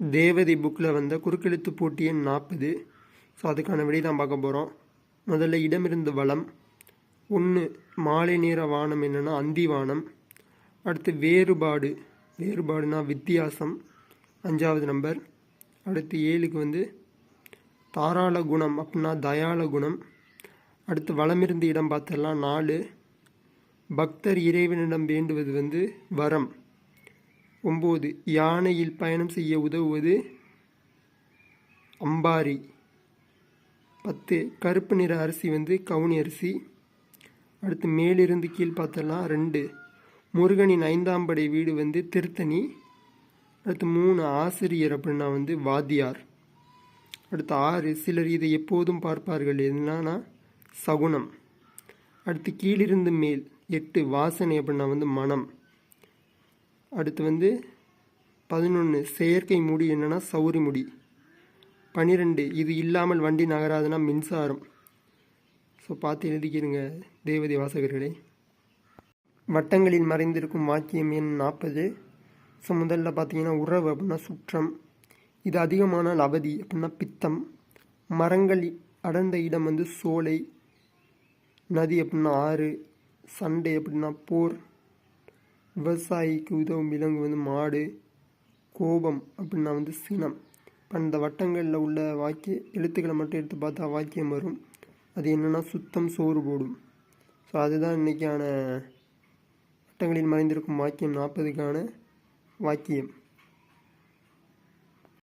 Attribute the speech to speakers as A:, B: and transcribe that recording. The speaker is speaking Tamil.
A: தேவதை புக்கில் வந்த குறுக்கெழுத்து போட்டி எண் 40. ஸோ அதுக்கான விடை தான் பார்க்க போகிறோம். முதல்ல இடமிருந்து வளம். 1 மாலை நேர வானம் என்னென்னா அந்தி வானம். அடுத்து வேறுபாடு, வேறுபாடுனா வித்தியாசம், 5வது நம்பர். அடுத்து 7க்கு தாராள குணம் அப்படின்னா தயாள குணம். அடுத்து வளமிருந்து இடம் பார்த்தெல்லாம் 4. பக்தர் இறைவனிடம் வேண்டுவது வரம். 9 யானையில் பயணம் செய்ய உதவுவது அம்பாரி. 10 கருப்பு நிற அரிசி கவுனி அரிசி. அடுத்து மேலிருந்து கீழ் பார்த்தெல்லாம் 2 முருகனின் 5ஆம் படை வீடு திருத்தணி. அடுத்து 3 ஆசிரியர் அப்படின்னா வாத்தியார். அடுத்து 6 சிலர் இதை எப்போதும் பார்ப்பார்கள் என்னன்னா சகுனம். அடுத்து கீழிருந்து மேல் 8 வாசனை அப்படின்னா மனம். அடுத்து 11 செயற்கை முடி என்னன்னா சௌரி முடி. 12 இது இல்லாமல் வண்டி நகராதுன்னா மின்சாரம். ஸோ பார்த்து எழுதிக்கிறங்க தேவதை வாசகர்களே. வட்டங்களில் மறைந்திருக்கும் வாக்கியம் எண் 40. ஸோ முதல்ல பார்த்தீங்கன்னா உறவு அப்படின்னா சுற்றம். இது அதிகமானால் அவதி அப்படின்னா பித்தம். மரங்கள் அடர்ந்த இடம் சோலை. நதி அப்படின்னா ஆறு. சண்டை அப்படின்னா போர். விவசாயிக்கு உதவும் விலங்கு மாடு. கோபம் அப்படின்னா சினம். இப்போ இந்த வட்டங்களில் உள்ள எழுத்துக்களை மட்டும் எடுத்து பார்த்தா வாக்கியம் வரும். அது என்னென்னா சுத்தம் சோறு போடும். ஸோ அதுதான் இன்றைக்கான வட்டங்களில் மறைந்திருக்கும் வாக்கியம் 40க்கான வாக்கியம்.